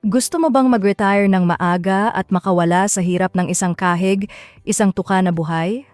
Gusto mo bang mag-retire ng maaga at makawala sa hirap ng isang kahig, isang tuka na buhay?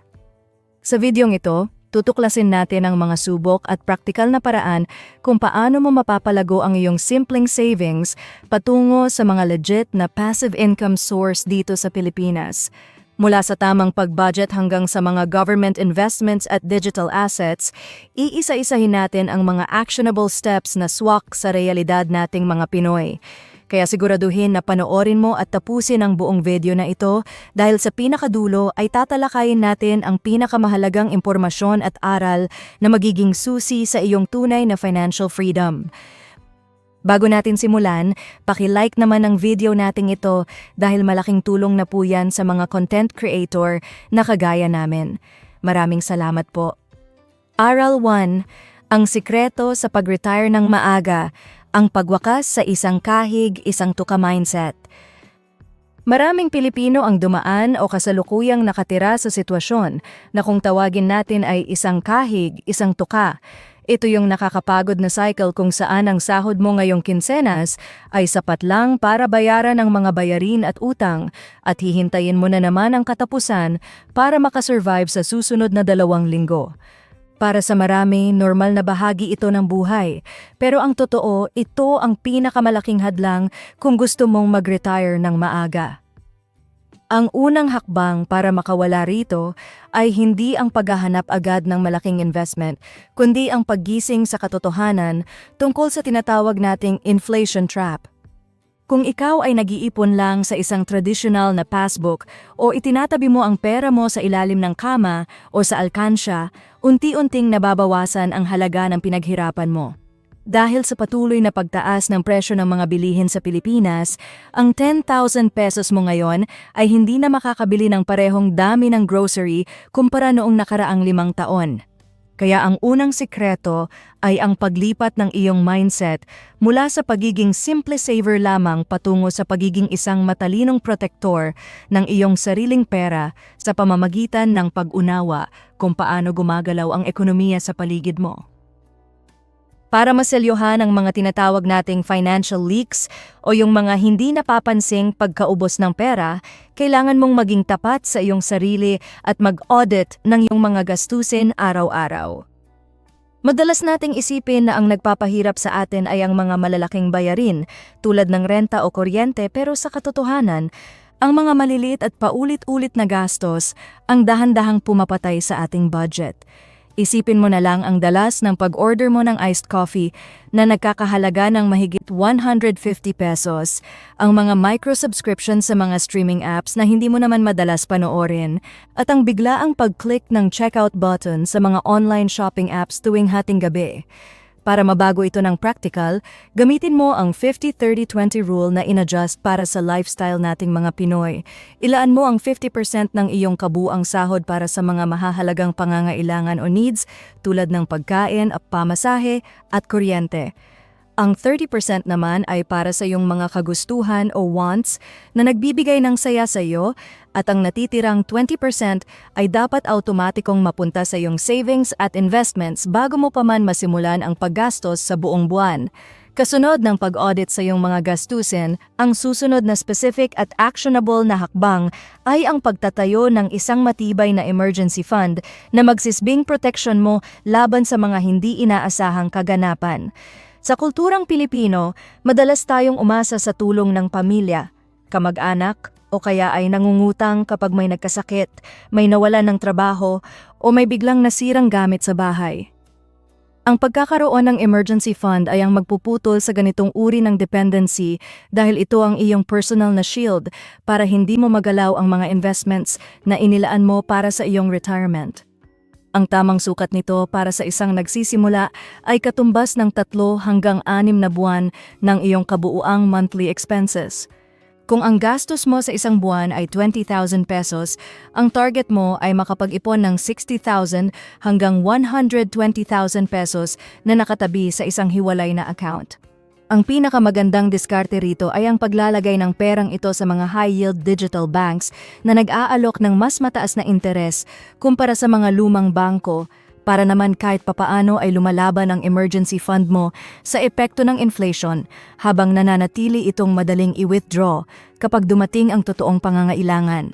Sa videong ito, tutuklasin natin ang mga subok at praktikal na paraan kung paano mo mapapalago ang iyong simpleng savings patungo sa mga legit na passive income source dito sa Pilipinas. Mula sa tamang pag-budget hanggang sa mga government investments at digital assets, iisa-isahin natin ang mga actionable steps na swak sa realidad nating mga Pinoy. Kaya siguraduhin na panoorin mo at tapusin ang buong video na ito dahil sa pinakadulo ay tatalakayin natin ang pinakamahalagang impormasyon at aral na magiging susi sa iyong tunay na financial freedom. Bago natin simulan, paki-like naman ang video nating ito dahil malaking tulong na po yan sa mga content creator na kagaya namin. Maraming salamat po. Aral 1. Ang sikreto sa pag-retire ng maaga, ang pagwakas sa isang kahig, isang tuka mindset. Maraming Pilipino ang dumaan o kasalukuyang nakatira sa sitwasyon na kung tawagin natin ay isang kahig, isang tuka. Ito yung nakakapagod na cycle kung saan ang sahod mo ngayong kinsenas ay sapat lang para bayaran ang mga bayarin at utang at hihintayin mo na naman ang katapusan para makasurvive sa susunod na 2 linggo. Para sa marami, normal na bahagi ito ng buhay. Pero ang totoo, ito ang pinakamalaking hadlang kung gusto mong mag-retire ng maaga. Ang unang hakbang para makawala rito ay hindi ang paghahanap agad ng malaking investment, kundi ang paggising sa katotohanan tungkol sa tinatawag nating inflation trap. Kung ikaw ay nag-iipon lang sa isang traditional na passbook o itinatabi mo ang pera mo sa ilalim ng kama o sa alkansya, unti-unting nababawasan ang halaga ng pinaghirapan mo. Dahil sa patuloy na pagtaas ng presyo ng mga bilihin sa Pilipinas, ang 10,000 pesos mo ngayon ay hindi na makakabili ng parehong dami ng grocery kumpara noong nakaraang 5 taon. Kaya ang unang sikreto ay ang paglipat ng iyong mindset mula sa pagiging simple saver lamang patungo sa pagiging isang matalinong protektor ng iyong sariling pera sa pamamagitan ng pag-unawa kung paano gumagalaw ang ekonomiya sa paligid mo. Para maselyohan ang mga tinatawag nating financial leaks o yung mga hindi napapansing pagkaubos ng pera, kailangan mong maging tapat sa iyong sarili at mag-audit ng iyong mga gastusin araw-araw. Madalas nating isipin na ang nagpapahirap sa atin ay ang mga malalaking bayarin tulad ng renta o kuryente, pero sa katotohanan, ang mga maliliit at paulit-ulit na gastos ang dahan-dahang pumapatay sa ating budget. Isipin mo na lang ang dalas ng pag-order mo ng iced coffee na nagkakahalaga ng mahigit 150 pesos, ang mga micro-subscription sa mga streaming apps na hindi mo naman madalas panoorin, at ang biglaang pag-click ng checkout button sa mga online shopping apps tuwing hating gabi. Para mabago ito ng practical, gamitin mo ang 50-30-20 rule na in-adjust para sa lifestyle nating mga Pinoy. Ilaan mo ang 50% ng iyong kabuang sahod para sa mga mahahalagang pangangailangan o needs tulad ng pagkain, pamasahe at kuryente. Ang 30% naman ay para sa iyong mga kagustuhan o wants na nagbibigay ng saya sa iyo, at ang natitirang 20% ay dapat automatikong mapunta sa iyong savings at investments bago mo pa man masimulan ang paggastos sa buong buwan. Kasunod ng pag-audit sa iyong mga gastusin, ang susunod na specific at actionable na hakbang ay ang pagtatayo ng isang matibay na emergency fund na magsisbing protection mo laban sa mga hindi inaasahang kaganapan. Sa kulturang Pilipino, madalas tayong umasa sa tulong ng pamilya, kamag-anak, o kaya ay nangungutang kapag may nagkasakit, may nawalan ng trabaho, o may biglang nasirang gamit sa bahay. Ang pagkakaroon ng emergency fund ay ang magpuputol sa ganitong uri ng dependency dahil ito ang iyong personal na shield para hindi mo magalaw ang mga investments na inilaan mo para sa iyong retirement. Ang tamang sukat nito para sa isang nagsisimula ay katumbas ng 3 hanggang 6 na buwan ng iyong kabuuang monthly expenses. Kung ang gastos mo sa isang buwan ay 20,000 pesos, ang target mo ay makapag-ipon ng 60,000 hanggang 120,000 pesos na nakatabi sa isang hiwalay na account. Ang pinakamagandang diskarte rito ay ang paglalagay ng perang ito sa mga high-yield digital banks na nag-aalok ng mas mataas na interes kumpara sa mga lumang bangko para naman kahit papaano ay lumalaban ang emergency fund mo sa epekto ng inflation habang nananatili itong madaling i-withdraw kapag dumating ang totoong pangangailangan.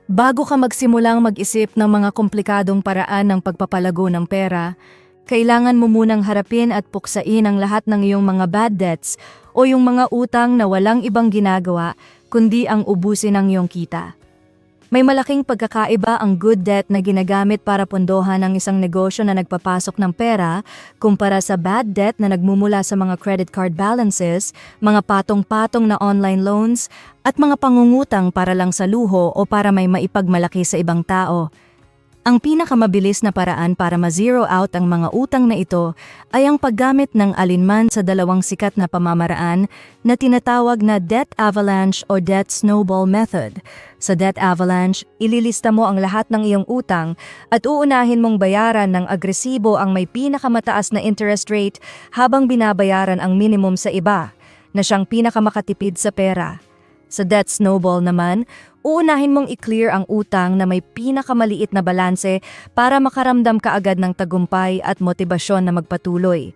Bago ka magsimulang mag-isip ng mga komplikadong paraan ng pagpapalago ng pera, kailangan mo munang harapin at puksain ang lahat ng iyong mga bad debts o yung mga utang na walang ibang ginagawa kundi ang ubusin ng iyong kita. May malaking pagkakaiba ang good debt na ginagamit para pondohan ang isang negosyo na nagpapasok ng pera kumpara sa bad debt na nagmumula sa mga credit card balances, mga patong-patong na online loans, at mga pangungutang para lang sa luho o para may maipagmalaki sa ibang tao. Ang pinakamabilis na paraan para ma-zero out ang mga utang na ito ay ang paggamit ng alinman sa dalawang sikat na pamamaraan na tinatawag na debt avalanche o debt snowball method. Sa debt avalanche, ililista mo ang lahat ng iyong utang at uunahin mong bayaran ng agresibo ang may pinakamataas na interest rate habang binabayaran ang minimum sa iba, na siyang pinakamakatipid sa pera. Sa debt snowball naman, uunahin mong i-clear ang utang na may pinakamaliit na balanse para makaramdam ka agad ng tagumpay at motibasyon na magpatuloy.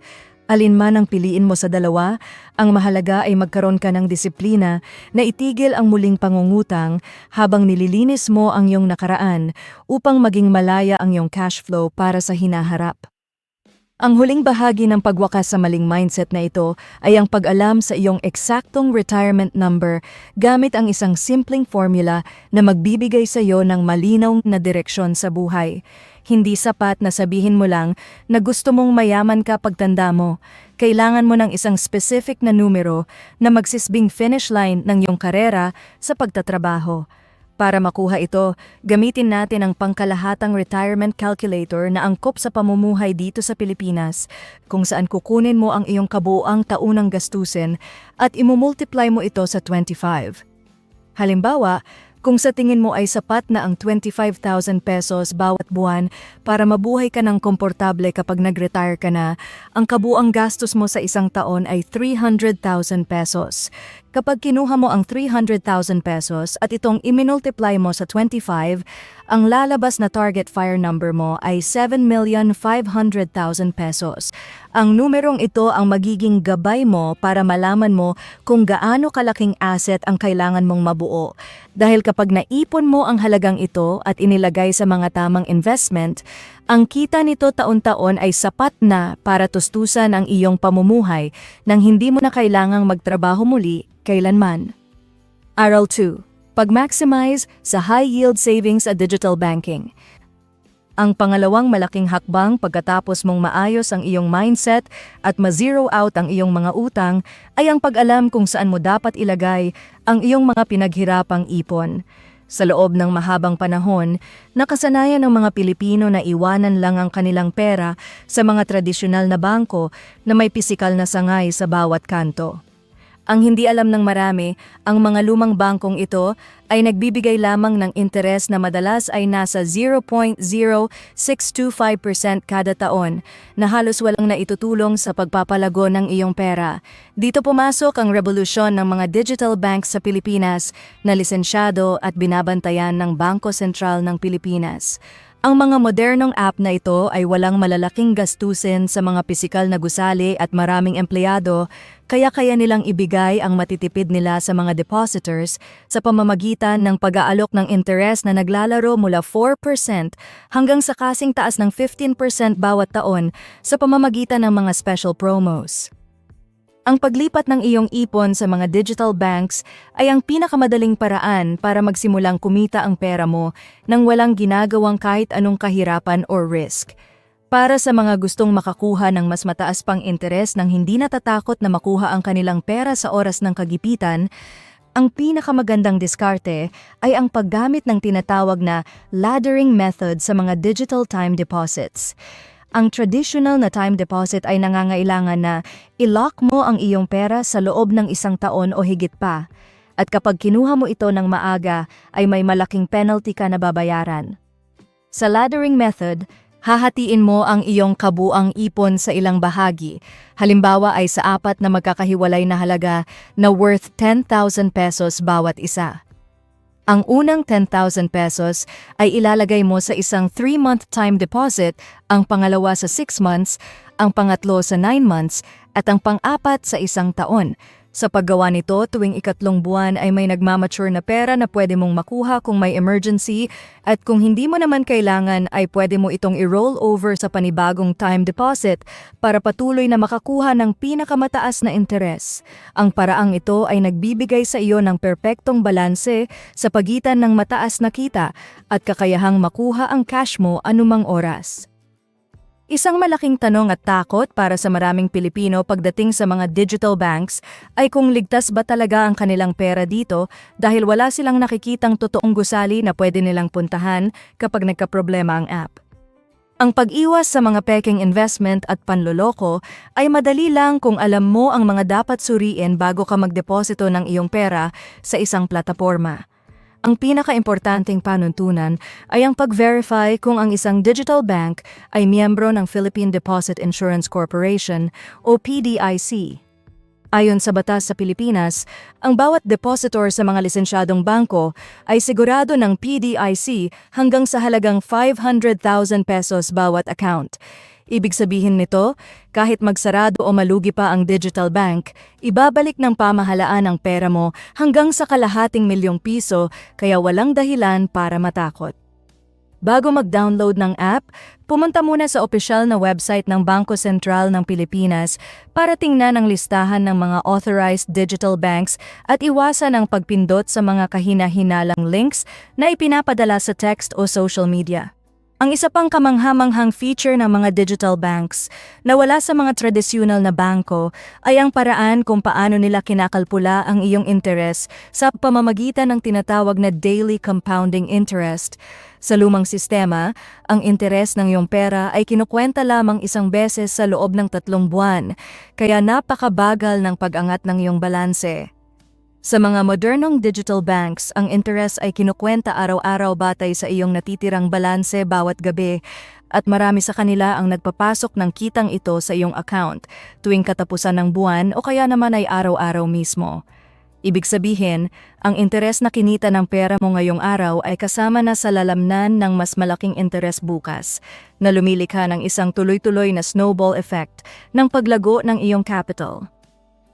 Alin man ang piliin mo sa dalawa, ang mahalaga ay magkaroon ka ng disiplina na itigil ang muling pangungutang habang nililinis mo ang iyong nakaraan upang maging malaya ang iyong cash flow para sa hinaharap. Ang huling bahagi ng pagwakas sa maling mindset na ito ay ang pag-alam sa iyong eksaktong retirement number gamit ang isang simpleng formula na magbibigay sa iyo ng malinaw na direksyon sa buhay. Hindi sapat na sabihin mo lang na gusto mong mayaman ka pagtanda mo. Kailangan mo ng isang specific na numero na magsisbing finish line ng iyong karera sa pagtatrabaho. Para makuha ito, gamitin natin ang pangkalahatang retirement calculator na angkop sa pamumuhay dito sa Pilipinas, kung saan kukunin mo ang iyong kabuuang taunang gastusin at imumultiply mo ito sa 25. Halimbawa, kung sa tingin mo ay sapat na ang 25,000 pesos bawat buwan para mabuhay ka ng komportable kapag nag-retire ka na, ang kabuuang gastos mo sa isang taon ay 300,000 pesos. Kapag kinuha mo ang 300,000 pesos at itong iminultiply mo sa 25, ang lalabas na target fire number mo ay 7,500,000 pesos. Ang numerong ito ang magiging gabay mo para malaman mo kung gaano kalaking asset ang kailangan mong mabuo. Dahil kapag naipon mo ang halagang ito at inilagay sa mga tamang investment, ang kita nito taon-taon ay sapat na para tustusan ang iyong pamumuhay nang hindi mo na kailangang magtrabaho muli kailanman. Aral 2. Pag-maximize sa high-yield savings at digital banking. Ang pangalawang malaking hakbang pagkatapos mong maayos ang iyong mindset at ma-zero out ang iyong mga utang ay ang pag-alam kung saan mo dapat ilagay ang iyong mga pinaghirapang ipon. Sa loob ng mahabang panahon, nakasanayan ng mga Pilipino na iwanan lang ang kanilang pera sa mga tradisyonal na bangko na may pisikal na sangay sa bawat kanto. Ang hindi alam ng marami, ang mga lumang bangkong ito ay nagbibigay lamang ng interes na madalas ay nasa 0.0625% kada taon na halos walang naitutulong sa pagpapalago ng iyong pera. Dito pumasok ang revolusyon ng mga digital banks sa Pilipinas na lisensyado at binabantayan ng Bangko Sentral ng Pilipinas. Ang mga modernong app na ito ay walang malalaking gastusin sa mga pisikal na gusali at maraming empleyado, kaya nilang ibigay ang matitipid nila sa mga depositors sa pamamagitan ng pag-aalok ng interes na naglalaro mula 4% hanggang sa kasing taas ng 15% bawat taon sa pamamagitan ng mga special promos. Ang paglipat ng iyong ipon sa mga digital banks ay ang pinakamadaling paraan para magsimulang kumita ang pera mo nang walang ginagawang kahit anong kahirapan or risk. Para sa mga gustong makakuha ng mas mataas pang interes nang hindi natatakot na makuha ang kanilang pera sa oras ng kagipitan, ang pinakamagandang diskarte ay ang paggamit ng tinatawag na laddering method sa mga digital time deposits. Ang traditional na time deposit ay nangangailangan na i-lock mo ang iyong pera sa loob ng isang taon o higit pa. At kapag kinuha mo ito ng maaga, ay may malaking penalty ka na babayaran. Sa laddering method, hahatiin mo ang iyong kabuang ipon sa ilang bahagi. Halimbawa ay sa 4 na magkakahiwalay na halaga na worth 10,000 pesos bawat isa. Ang unang 10,000 pesos ay ilalagay mo sa isang 3-month time deposit, ang pangalawa sa 6 months, ang pangatlo sa 9 months, at ang pang-apat sa isang taon. Sa paggawa nito, tuwing ikatlong buwan ay may nagmamature na pera na pwede mong makuha kung may emergency, at kung hindi mo naman kailangan ay pwede mo itong i-roll over sa panibagong time deposit para patuloy na makakuha ng pinakamataas na interes. Ang paraang ito ay nagbibigay sa iyo ng perpektong balanse sa pagitan ng mataas na kita at kakayahang makuha ang cash mo anumang oras. Isang malaking tanong at takot para sa maraming Pilipino pagdating sa mga digital banks ay kung ligtas ba talaga ang kanilang pera dito dahil wala silang nakikitang totoong gusali na pwede nilang puntahan kapag nagkaproblema ang app. Ang pag-iwas sa mga peking investment at panloloko ay madali lang kung alam mo ang mga dapat suriin bago ka magdeposito ng iyong pera sa isang plataporma. Ang pinaka-importanting panuntunan ay ang pag-verify kung ang isang digital bank ay miyembro ng Philippine Deposit Insurance Corporation o PDIC. Ayon sa batas sa Pilipinas, ang bawat depositor sa mga lisensyadong bangko ay sigurado ng PDIC hanggang sa halagang 500,000 pesos bawat account. Ibig sabihin nito, kahit magsarado o malugi pa ang digital bank, ibabalik ng pamahalaan ang pera mo hanggang sa kalahating milyong piso, kaya walang dahilan para matakot. Bago mag-download ng app, pumunta muna sa opisyal na website ng Bangko Sentral ng Pilipinas para tingnan ang listahan ng mga authorized digital banks at iwasan ang pagpindot sa mga kahina-hinalang links na ipinapadala sa text o social media. Ang isa pang kamangha-manghang feature ng mga digital banks na wala sa mga tradisyonal na bangko ay ang paraan kung paano nila kinakalkula ang iyong interes sa pamamagitan ng tinatawag na daily compounding interest. Sa lumang sistema, ang interes ng iyong pera ay kinukwenta lamang isang beses sa loob ng 3 buwan, kaya napakabagal ng pag-angat ng iyong balanse. Sa mga modernong digital banks, ang interes ay kinukwenta araw-araw batay sa iyong natitirang balanse bawat gabi at marami sa kanila ang nagpapasok ng kitang ito sa iyong account tuwing katapusan ng buwan o kaya naman ay araw-araw mismo. Ibig sabihin, ang interes na kinita ng pera mo ngayong araw ay kasama na sa lalamnan ng mas malaking interes bukas, na lumilikha ng isang tuloy-tuloy na snowball effect ng paglago ng iyong capital.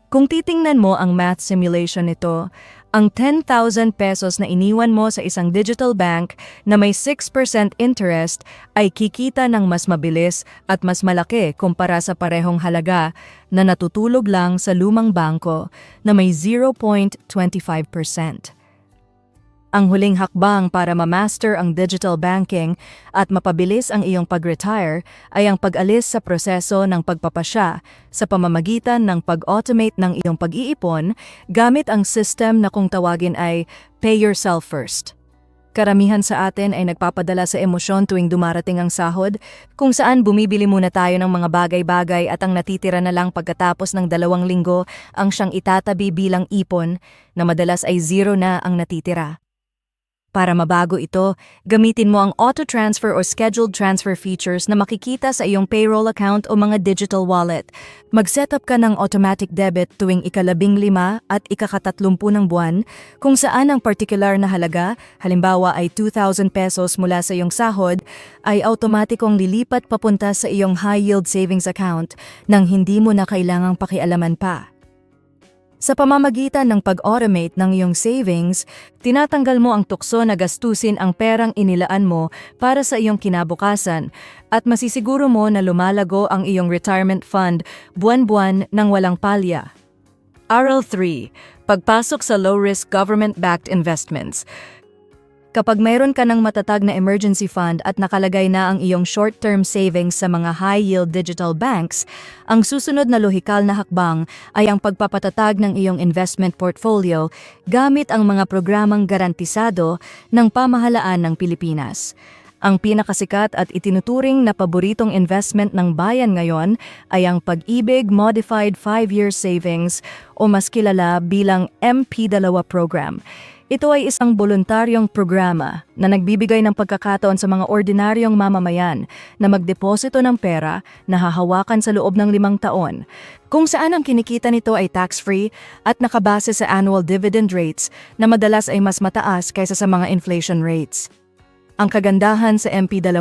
Kung titingnan mo ang math simulation nito, ang 10,000 pesos na iniwan mo sa isang digital bank na may 6% interest ay kikita ng mas mabilis at mas malaki kumpara sa parehong halaga na natutulog lang sa lumang bangko na may 0.25%. Ang huling hakbang para ma-master ang digital banking at mapabilis ang iyong pag-retire ay ang pag-alis sa proseso ng pagpapasya sa pamamagitan ng pag-automate ng iyong pag-iipon gamit ang system na kung tawagin ay Pay Yourself First. Karamihan sa atin ay nagpapadala sa emosyon tuwing dumarating ang sahod, kung saan bumibili muna tayo ng mga bagay-bagay at ang natitira na lang pagkatapos ng 2 linggo ang siyang itatabi bilang ipon na madalas ay 0 na ang natitira. Para mabago ito, gamitin mo ang auto-transfer o scheduled transfer features na makikita sa iyong payroll account o mga digital wallet. Mag-setup ka ng automatic debit tuwing ika-15 at ika-30 ng buwan, kung saan ang particular na halaga, halimbawa ay 2,000 pesos mula sa iyong sahod, ay automatikong lilipat papunta sa iyong high-yield savings account nang hindi mo na kailangang pakialaman pa. Sa pamamagitan ng pag-automate ng iyong savings, tinatanggal mo ang tukso na gastusin ang perang inilaan mo para sa iyong kinabukasan at masisiguro mo na lumalago ang iyong retirement fund buwan-buwan ng walang palya. Aral 3. Pagpasok sa low-risk government-backed investments. Kapag mayroon ka ng matatag na emergency fund at nakalagay na ang iyong short-term savings sa mga high-yield digital banks, ang susunod na lohikal na hakbang ay ang pagpapatatag ng iyong investment portfolio gamit ang mga programang garantisado ng pamahalaan ng Pilipinas. Ang pinakasikat at itinuturing na paboritong investment ng bayan ngayon ay ang Pag-ibig Modified 5-Year Savings o mas kilala bilang MP2 program. Ito ay isang voluntaryong programa na nagbibigay ng pagkakataon sa mga ordinaryong mamamayan na magdeposito ng pera na hahawakan sa loob ng 5 taon, kung saan ang kinikita nito ay tax-free at nakabase sa annual dividend rates na madalas ay mas mataas kaysa sa mga inflation rates. Ang kagandahan sa MP2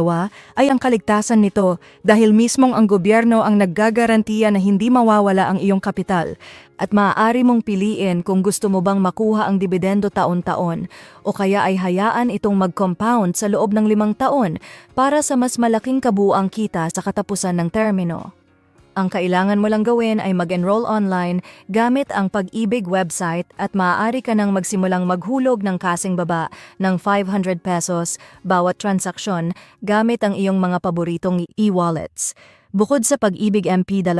ay ang kaligtasan nito dahil mismong ang gobyerno ang naggagarantiya na hindi mawawala ang iyong kapital at maaari mong piliin kung gusto mo bang makuha ang dibidendo taon-taon o kaya ay hayaan itong mag-compound sa loob ng 5 taon para sa mas malaking kabuuang kita sa katapusan ng termino. Ang kailangan mo lang gawin ay mag-enroll online gamit ang Pag-ibig website at maaari ka nang magsimulang maghulog ng kasing baba ng 500 pesos bawat transaksyon gamit ang iyong mga paboritong e-wallets. Bukod sa Pag-ibig MP2,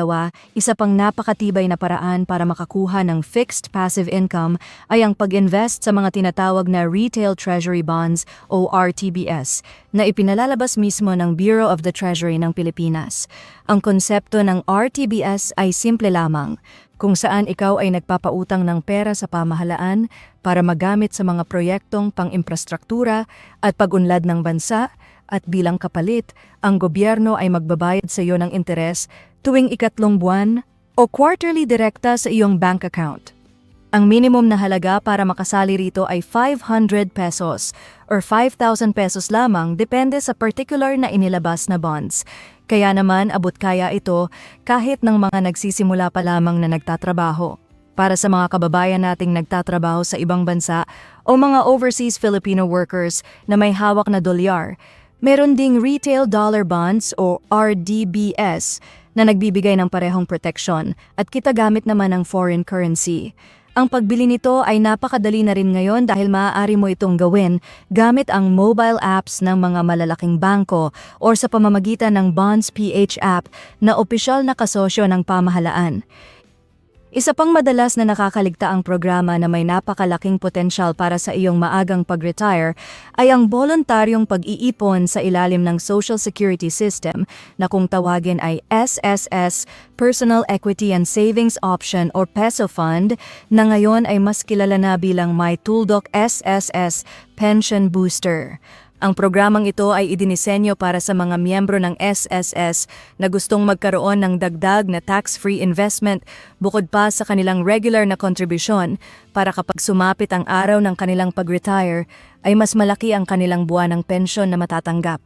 isa pang napakatibay na paraan para makakuha ng fixed passive income ay ang pag-invest sa mga tinatawag na Retail Treasury Bonds o RTBS na ipinalalabas mismo ng Bureau of the Treasury ng Pilipinas. Ang konsepto ng RTBS ay simple lamang, kung saan ikaw ay nagpapautang ng pera sa pamahalaan para magamit sa mga proyektong pang-imprastruktura at pag-unlad ng bansa, at bilang kapalit, ang gobyerno ay magbabayad sa iyo ng interes tuwing 3 buwan o quarterly direkta sa iyong bank account. Ang minimum na halaga para makasali rito ay 500 pesos or 5,000 pesos lamang depende sa particular na inilabas na bonds. Kaya naman abot kaya ito kahit ng mga nagsisimula pa lamang na nagtatrabaho. Para sa mga kababayan nating nagtatrabaho sa ibang bansa o mga overseas Filipino workers na may hawak na dolyar, meron ding Retail Dollar Bonds o RDBS na nagbibigay ng parehong proteksyon at kita gamit naman ng foreign currency. Ang pagbili nito ay napakadali na rin ngayon dahil maaari mo itong gawin gamit ang mobile apps ng mga malalaking bangko o sa pamamagitan ng Bonds PH app na opisyal na kasosyo ng pamahalaan. Isa pang madalas na nakakaligtaang programa na may napakalaking potensyal para sa iyong maagang pag-retire ay ang voluntaryong pag-iipon sa ilalim ng Social Security System na kung tawagin ay SSS, Personal Equity and Savings Option or PESO Fund na ngayon ay mas kilala na bilang My Tuldoc SSS Pension Booster. Ang programang ito ay idinisenyo para sa mga miyembro ng SSS na gustong magkaroon ng dagdag na tax-free investment bukod pa sa kanilang regular na kontribusyon para kapag sumapit ang araw ng kanilang pag-retire ay mas malaki ang kanilang buwanang pensyon na matatanggap.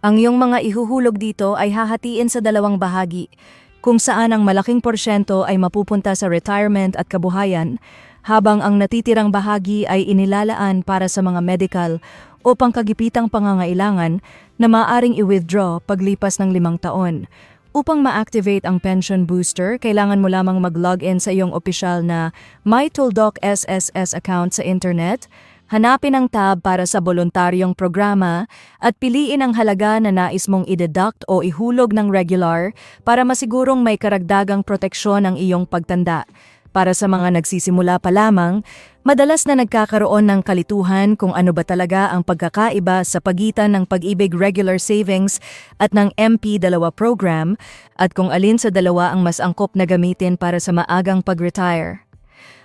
Ang iyong mga ihuhulog dito ay hahatiin sa 2 bahagi, kung saan ang malaking porsyento ay mapupunta sa retirement at kabuhayan, habang ang natitirang bahagi ay inilalaan para sa mga medical o pangkagipitang pangangailangan na maaaring i-withdraw paglipas ng 5 taon. Upang ma-activate ang pension booster, kailangan mo lamang mag-login sa iyong opisyal na My Tuldoc SSS account sa internet, hanapin ang tab para sa voluntaryong programa at piliin ang halaga na nais mong i-deduct o ihulog ng regular para masigurong may karagdagang proteksyon ang iyong pagtanda. Para sa mga nagsisimula pa lamang, madalas na nagkakaroon ng kalituhan kung ano ba talaga ang pagkakaiba sa pagitan ng Pag-ibig Regular Savings at ng MP2 program at kung alin sa dalawa ang mas angkop na gamitin para sa maagang pag-retire.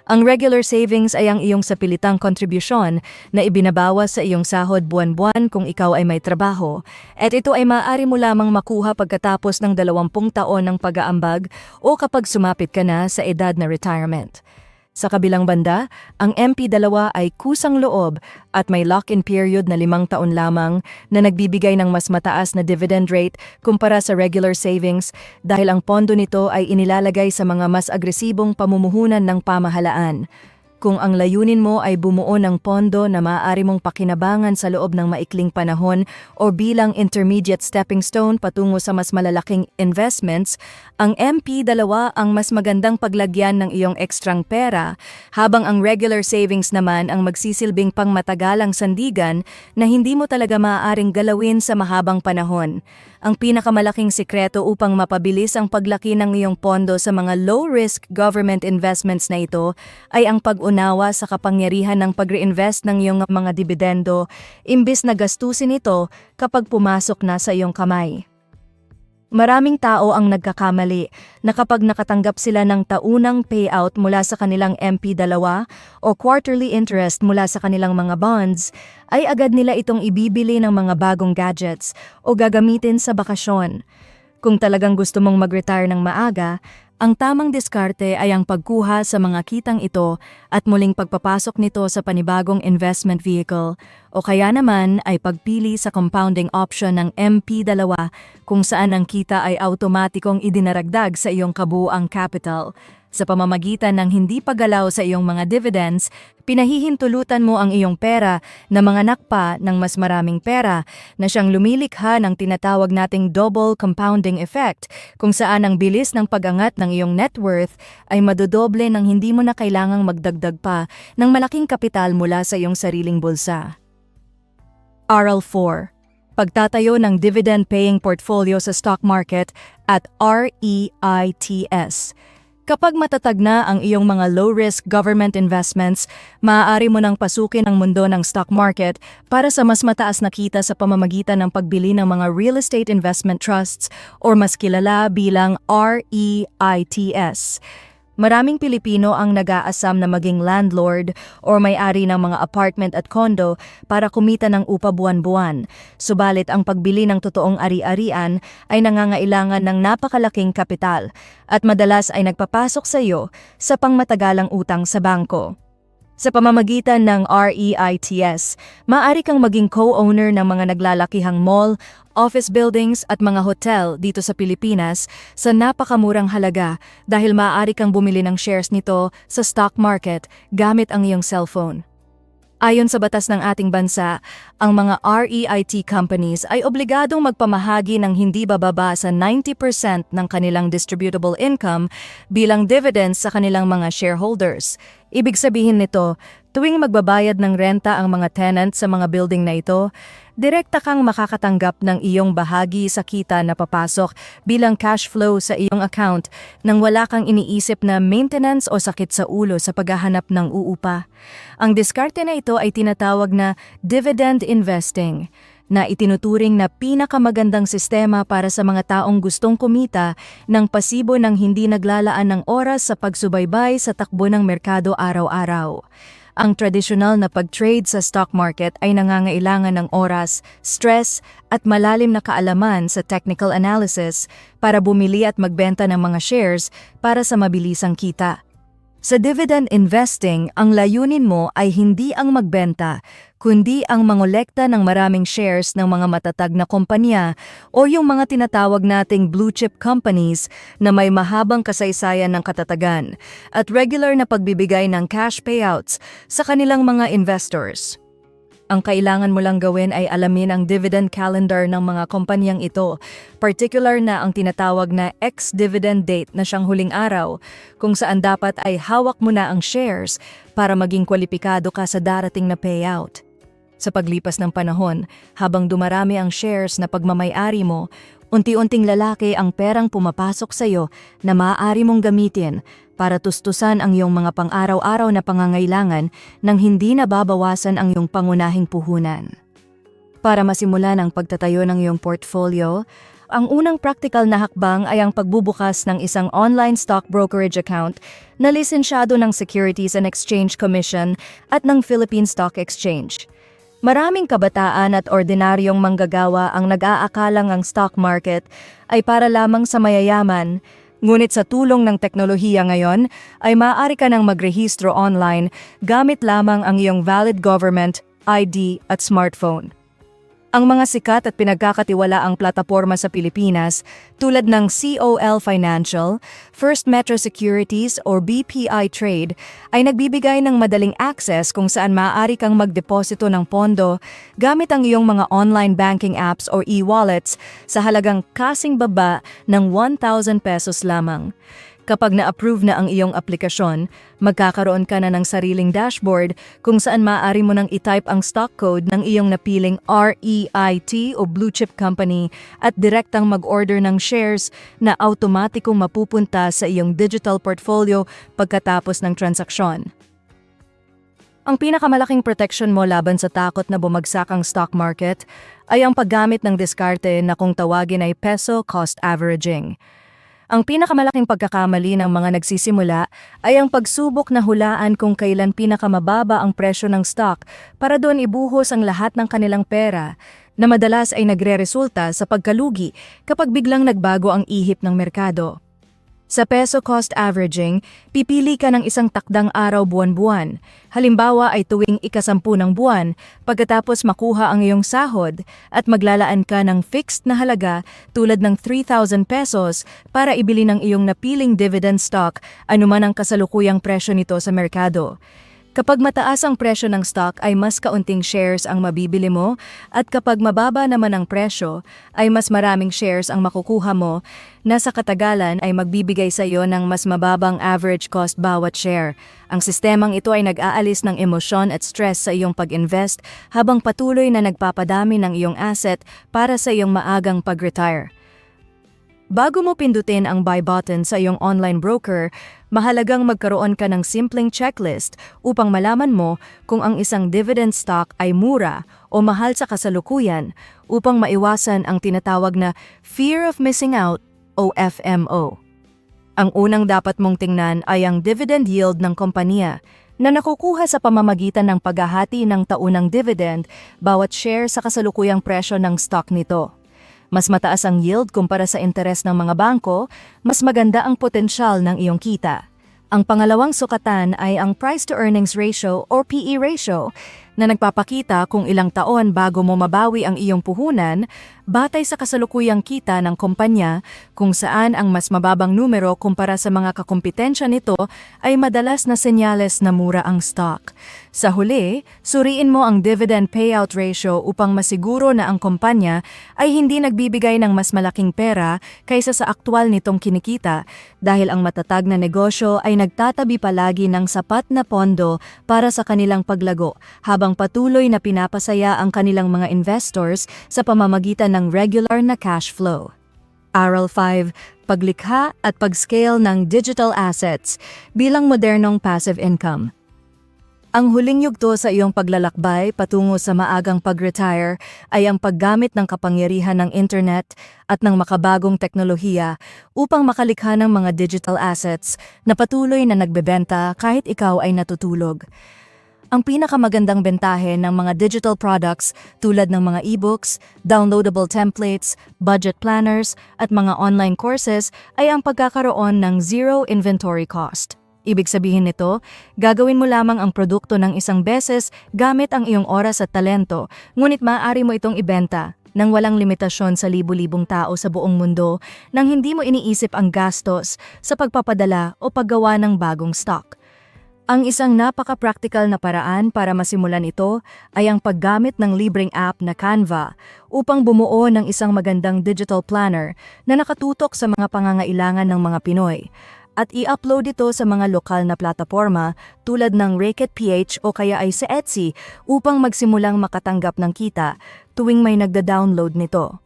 Ang regular savings ay ang iyong sapilitang kontribusyon na ibinabawas sa iyong sahod buwan-buwan kung ikaw ay may trabaho, at ito ay maaari mo lamang makuha pagkatapos ng 20 taon ng pag-aambag o kapag sumapit ka na sa edad na retirement. Sa kabilang banda, ang MP2 ay kusang loob at may lock-in period na 5 taon lamang na nagbibigay ng mas mataas na dividend rate kumpara sa regular savings dahil ang pondo nito ay inilalagay sa mga mas agresibong pamumuhunan ng pamahalaan. Kung ang layunin mo ay bumuo ng pondo na maaari mong pakinabangan sa loob ng maikling panahon o bilang intermediate stepping stone patungo sa mas malalaking investments, ang MP2 ang mas magandang paglagyan ng iyong ekstrang pera, habang ang regular savings naman ang magsisilbing pangmatagalang sandigan na hindi mo talaga maaaring galawin sa mahabang panahon. Ang pinakamalaking sikreto upang mapabilis ang paglaki ng iyong pondo sa mga low-risk government investments na ito ay ang pag-unawa sa kapangyarihan ng pag-reinvest ng iyong mga dibidendo imbis na gastusin ito kapag pumasok na sa iyong kamay. Maraming tao ang nagkakamali na kapag nakatanggap sila ng taunang payout mula sa kanilang MP2 o quarterly interest mula sa kanilang mga bonds, ay agad nila itong ibibili ng mga bagong gadgets o gagamitin sa bakasyon. Kung talagang gusto mong mag-retire ng maaga, ang tamang diskarte ay ang pagkuha sa mga kitang ito at muling pagpapasok nito sa panibagong investment vehicle o kaya naman ay pagpili sa compounding option ng MP2 kung saan ang kita ay automatikong idinaragdag sa iyong kabuuang capital. Sa pamamagitan ng hindi paggalaw sa iyong mga dividends, pinahihintulutan mo ang iyong pera na mga nakpa ng mas maraming pera na siyang lumilikha ng tinatawag nating double compounding effect kung saan ang bilis ng pag-angat ng iyong net worth ay madodoble nang hindi mo na kailangang magdagdag pa ng malaking kapital mula sa iyong sariling bulsa. Aral 4. Pagtatayo ng dividend-paying portfolio sa stock market at REITs. Kapag matatag na ang iyong mga low-risk government investments, maaari mo nang pasukin ang mundo ng stock market para sa mas mataas na kita sa pamamagitan ng pagbili ng mga real estate investment trusts o mas kilala bilang REITs. Maraming Pilipino ang nag-aasam na maging landlord o may-ari ng mga apartment at condo para kumita ng upa buwan-buwan. Subalit ang pagbili ng totoong ari-arian ay nangangailangan ng napakalaking kapital at madalas ay nagpapasok sa iyo sa pangmatagalang utang sa bangko. Sa pamamagitan ng REITs, maaari kang maging co-owner ng mga naglalakihang mall, office buildings at mga hotel dito sa Pilipinas sa napakamurang halaga dahil maaari kang bumili ng shares nito sa stock market gamit ang iyong cellphone. Ayon sa batas ng ating bansa, ang mga REIT companies ay obligadong magpamahagi ng hindi bababa sa 90% ng kanilang distributable income bilang dividends sa kanilang mga shareholders. Ibig sabihin nito, tuwing magbabayad ng renta ang mga tenant sa mga building na ito, direkta kang makakatanggap ng iyong bahagi sa kita na papasok bilang cash flow sa iyong account nang wala kang iniisip na maintenance o sakit sa ulo sa paghahanap ng uupa. Ang diskarte na ito ay tinatawag na dividend investing, na itinuturing na pinakamagandang sistema para sa mga taong gustong kumita ng pasibo ng hindi naglalaan ng oras sa pagsubaybay sa takbo ng merkado araw-araw. Ang tradisyonal na pag-trade sa stock market ay nangangailangan ng oras, stress at malalim na kaalaman sa technical analysis para bumili at magbenta ng mga shares para sa mabilisang kita. Sa dividend investing, ang layunin mo ay hindi ang magbenta, kundi ang mangolekta ng maraming shares ng mga matatag na kompanya o yung mga tinatawag nating blue chip companies na may mahabang kasaysayan ng katatagan at regular na pagbibigay ng cash payouts sa kanilang mga investors. Ang kailangan mo lang gawin ay alamin ang dividend calendar ng mga kompanyang ito, particular na ang tinatawag na ex-dividend date na siyang huling araw, kung saan dapat ay hawak mo na ang shares para maging kwalipikado ka sa darating na payout. Sa paglipas ng panahon, habang dumarami ang shares na pagmamay-ari mo, unti-unting lalaki ang perang pumapasok sa iyo na maaari mong gamitin para tustusan ang iyong mga pang-araw-araw na pangangailangan nang hindi nababawasan ang iyong pangunahing puhunan. Para masimulan ang pagtatayo ng iyong portfolio, ang unang practical na hakbang ay ang pagbubukas ng isang online stock brokerage account na lisensyado ng Securities and Exchange Commission at ng Philippine Stock Exchange. Maraming kabataan at ordinaryong manggagawa ang nag-aakalang ang stock market ay para lamang sa mayayaman, ngunit sa tulong ng teknolohiya ngayon ay maaari ka nang magrehistro online gamit lamang ang iyong valid government, ID at smartphone. Ang mga sikat at pinagkakatiwalaang plataporma sa Pilipinas tulad ng COL Financial, First Metro Securities o BPI Trade ay nagbibigay ng madaling access kung saan maaari kang magdeposito ng pondo gamit ang iyong mga online banking apps o e-wallets sa halagang kasing baba ng 1,000 pesos lamang. Kapag na-approve na ang iyong aplikasyon, magkakaroon ka na ng sariling dashboard kung saan maaari mo nang i-type ang stock code ng iyong napiling REIT o blue chip company at direktang mag-order ng shares na automatikong mapupunta sa iyong digital portfolio pagkatapos ng transaksyon. Ang pinakamalaking protection mo laban sa takot na bumagsak ang stock market ay ang paggamit ng diskarte na kung tawagin ay peso cost averaging. Ang pinakamalaking pagkakamali ng mga nagsisimula ay ang pagsubok na hulaan kung kailan pinakamababa ang presyo ng stock para doon ibuhos ang lahat ng kanilang pera, na madalas ay nagre-resulta sa pagkalugi kapag biglang nagbago ang ihip ng merkado. Sa peso cost averaging, pipili ka ng isang takdang araw buwan-buwan. Halimbawa ay tuwing ika-10 ng buwan, pagkatapos makuha ang iyong sahod at maglalaan ka ng fixed na halaga tulad ng 3,000 pesos para ibili ng iyong napiling dividend stock anuman ang kasalukuyang presyo nito sa merkado. Kapag mataas ang presyo ng stock ay mas kaunting shares ang mabibili mo at kapag mababa naman ang presyo ay mas maraming shares ang makukuha mo na sa katagalan ay magbibigay sa iyo ng mas mababang average cost bawat share. Ang sistemang ito ay nag-aalis ng emosyon at stress sa iyong pag-invest habang patuloy na nagpapadami ng iyong asset para sa iyong maagang pag-retire. Bago mo pindutin ang buy button sa iyong online broker, mahalagang magkaroon ka ng simpleng checklist upang malaman mo kung ang isang dividend stock ay mura o mahal sa kasalukuyan upang maiwasan ang tinatawag na fear of missing out o FMO. Ang unang dapat mong tingnan ay ang dividend yield ng kompanya na nakukuha sa pamamagitan ng paghahati ng taunang dividend bawat share sa kasalukuyang presyo ng stock nito. Mas mataas ang yield kumpara sa interes ng mga bangko, mas maganda ang potensyal ng iyong kita. Ang pangalawang sukatan ay ang price-to-earnings ratio or PE ratio na nagpapakita kung ilang taon bago mo mabawi ang iyong puhunan batay sa kasalukuyang kita ng kumpanya kung saan ang mas mababang numero kumpara sa mga kakumpetensya nito ay madalas na senyales na mura ang stock. Sa huli, suriin mo ang dividend payout ratio upang masiguro na ang kumpanya ay hindi nagbibigay ng mas malaking pera kaysa sa aktwal nitong kinikita dahil ang matatag na negosyo ay nagtatabi palagi ng sapat na pondo para sa kanilang paglago habang patuloy na pinapasaya ang kanilang mga investors sa pamamagitan ng regular na cash flow. Aral 5, paglikha at pag-scale ng digital assets bilang modernong passive income. Ang huling yugto sa iyong paglalakbay patungo sa maagang pag-retire ay ang paggamit ng kapangyarihan ng internet at ng makabagong teknolohiya upang makalikha ng mga digital assets na patuloy na nagbebenta kahit ikaw ay natutulog. Ang pinakamagandang bentahe ng mga digital products tulad ng mga e-books, downloadable templates, budget planners, at mga online courses ay ang pagkakaroon ng zero inventory cost. Ibig sabihin nito, gagawin mo lamang ang produkto ng isang beses gamit ang iyong oras at talento, ngunit maaari mo itong ibenta nang walang limitasyon sa libu-libong tao sa buong mundo nang hindi mo iniisip ang gastos sa pagpapadala o paggawa ng bagong stock. Ang isang napaka-practical na paraan para masimulan ito ay ang paggamit ng libreng app na Canva upang bumuo ng isang magandang digital planner na nakatutok sa mga pangangailangan ng mga Pinoy at i-upload ito sa mga lokal na plataporma tulad ng Rake.ph o kaya ay sa Etsy upang magsimulang makatanggap ng kita tuwing may nagda-download nito.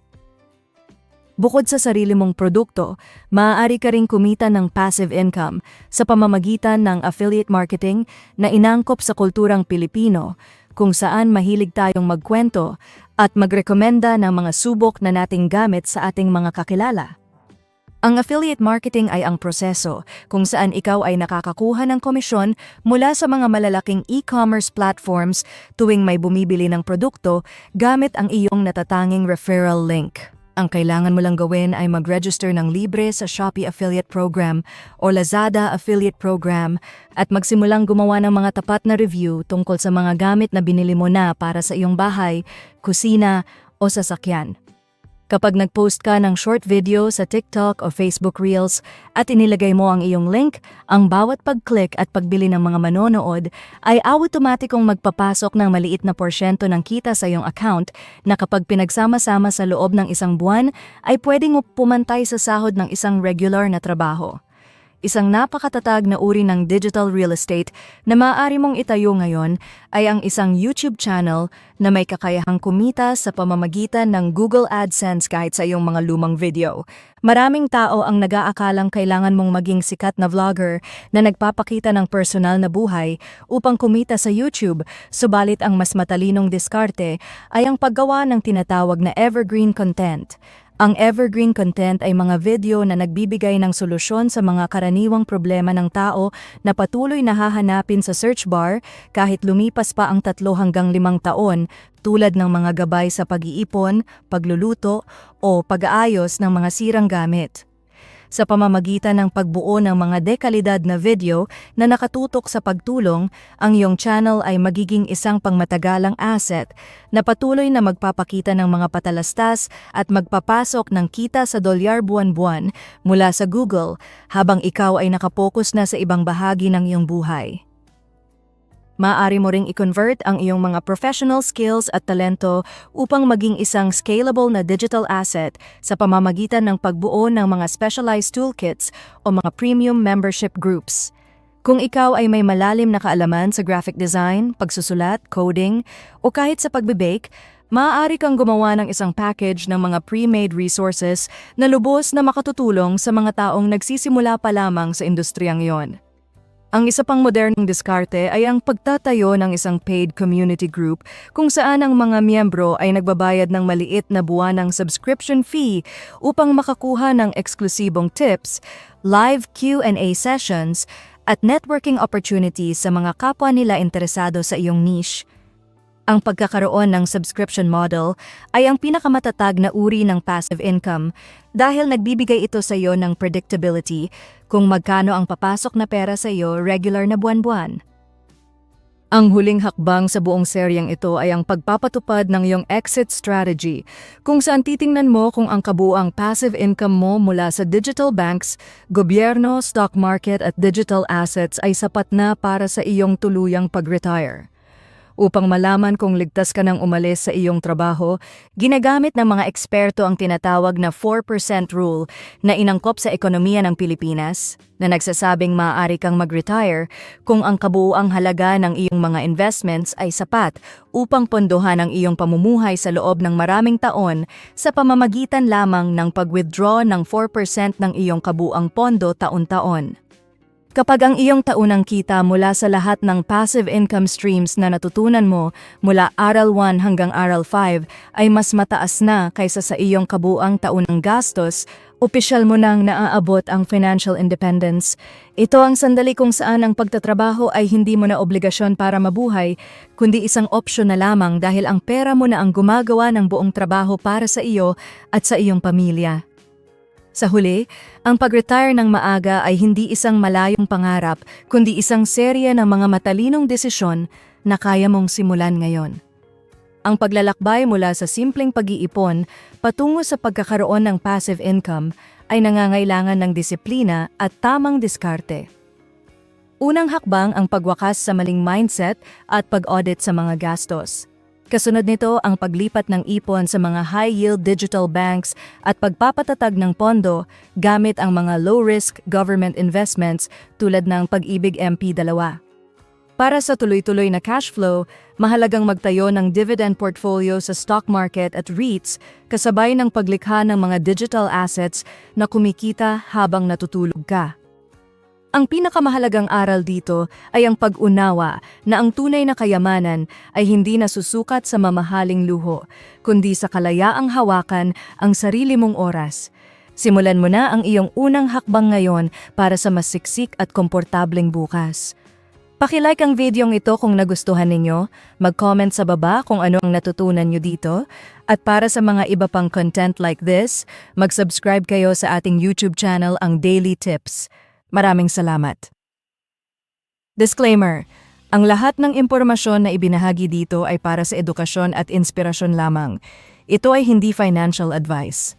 Bukod sa sarili mong produkto, maaari ka ring kumita ng passive income sa pamamagitan ng affiliate marketing na inangkop sa kulturang Pilipino, kung saan mahilig tayong magkwento at magrekomenda ng mga subok na nating gamit sa ating mga kakilala. Ang affiliate marketing ay ang proseso kung saan ikaw ay nakakakuha ng komisyon mula sa mga malalaking e-commerce platforms tuwing may bumibili ng produkto gamit ang iyong natatanging referral link. Ang kailangan mo lang gawin ay mag-register ng libre sa Shopee Affiliate Program o Lazada Affiliate Program at magsimulang gumawa ng mga tapat na review tungkol sa mga gamit na binili mo na para sa iyong bahay, kusina o sasakyan. Kapag nag-post ka ng short video sa TikTok o Facebook Reels at inilagay mo ang iyong link, ang bawat pag-click at pagbili ng mga manonood ay automatikong magpapasok ng maliit na porsyento ng kita sa iyong account na kapag pinagsama-sama sa loob ng isang buwan ay pwedeng pumantay sa sahod ng isang regular na trabaho. Isang napakatatag na uri ng digital real estate na maaari mong itayo ngayon ay ang isang YouTube channel na may kakayahang kumita sa pamamagitan ng Google AdSense kahit sa iyong mga lumang video. Maraming tao ang nag-aakalang kailangan mong maging sikat na vlogger na nagpapakita ng personal na buhay upang kumita sa YouTube, subalit ang mas matalinong diskarte ay ang paggawa ng tinatawag na evergreen content. Ang evergreen content ay mga video na nagbibigay ng solusyon sa mga karaniwang problema ng tao na patuloy na hahanapin sa search bar kahit lumipas pa ang 3 hanggang 5 taon, tulad ng mga gabay sa pag-iipon, pagluluto, o pag-aayos ng mga sirang gamit. Sa pamamagitan ng pagbuo ng mga dekalidad na video na nakatutok sa pagtulong, ang iyong channel ay magiging isang pangmatagalang asset na patuloy na magpapakita ng mga patalastas at magpapasok ng kita sa dolyar buwan-buwan mula sa Google habang ikaw ay nakapokus na sa ibang bahagi ng iyong buhay. Maaari mo ring i-convert ang iyong mga professional skills at talento upang maging isang scalable na digital asset sa pamamagitan ng pagbuo ng mga specialized toolkits o mga premium membership groups. Kung ikaw ay may malalim na kaalaman sa graphic design, pagsusulat, coding, o kahit sa pagbe-bake, maaari kang gumawa ng isang package ng mga pre-made resources na lubos na makatutulong sa mga taong nagsisimula pa lamang sa industriyang iyon. Ang isa pang modernong diskarte ay ang pagtatayo ng isang paid community group kung saan ang mga miyembro ay nagbabayad ng maliit na buwanang subscription fee upang makakuha ng eksklusibong tips, live Q&A sessions, at networking opportunities sa mga kapwa nila interesado sa iyong niche. Ang pagkakaroon ng subscription model ay ang pinakamatatag na uri ng passive income dahil nagbibigay ito sa iyo ng predictability kung magkano ang papasok na pera sa iyo regular na buwan-buwan. Ang huling hakbang sa buong seryeng ito ay ang pagpapatupad ng iyong exit strategy, kung saan titingnan mo kung ang kabuuang passive income mo mula sa digital banks, gobyerno, stock market at digital assets ay sapat na para sa iyong tuluyang pag-retire. Upang malaman kung ligtas ka nang umalis sa iyong trabaho, ginagamit ng mga eksperto ang tinatawag na 4% rule na inangkop sa ekonomiya ng Pilipinas, na nagsasabing maaari kang mag-retire kung ang kabuuang halaga ng iyong mga investments ay sapat upang pondohan ang iyong pamumuhay sa loob ng maraming taon sa pamamagitan lamang ng pag-withdraw ng 4% ng iyong kabuuang pondo taon-taon. Kapag ang iyong taunang kita mula sa lahat ng passive income streams na natutunan mo mula Aral 1 hanggang Aral 5 ay mas mataas na kaysa sa iyong kabuuang taunang gastos, opisyal mo nang naaabot ang financial independence. Ito ang sandali kung saan ang pagtatrabaho ay hindi mo na obligasyon para mabuhay, kundi isang opsyon na lamang dahil ang pera mo na ang gumagawa ng buong trabaho para sa iyo at sa iyong pamilya. Sa huli, ang pag-retire ng maaga ay hindi isang malayong pangarap, kundi isang serye ng mga matalinong desisyon na kaya mong simulan ngayon. Ang paglalakbay mula sa simpleng pag-iipon patungo sa pagkakaroon ng passive income ay nangangailangan ng disiplina at tamang diskarte. Unang hakbang ang pagwakas sa maling mindset at pag-audit sa mga gastos. Kasunod nito ang paglipat ng ipon sa mga high-yield digital banks at pagpapatatag ng pondo gamit ang mga low-risk government investments tulad ng Pag-ibig MP2. Para sa tuloy-tuloy na cash flow, mahalagang magtayo ng dividend portfolio sa stock market at REITs kasabay ng paglikha ng mga digital assets na kumikita habang natutulog ka. Ang pinakamahalagang aral dito ay ang pag-unawa na ang tunay na kayamanan ay hindi nasusukat sa mamahaling luho, kundi sa kalayaang hawakan ang sarili mong oras. Simulan mo na ang iyong unang hakbang ngayon para sa mas siksik at komportableng bukas. Paki-like ang videong ito kung nagustuhan ninyo, mag-comment sa baba kung ano ang natutunan nyo dito, at para sa mga iba pang content like this, mag-subscribe kayo sa ating YouTube channel ang Daily Tips. Maraming salamat. Disclaimer: ang lahat ng impormasyon na ibinahagi dito ay para sa edukasyon at inspirasyon lamang. Ito ay hindi financial advice.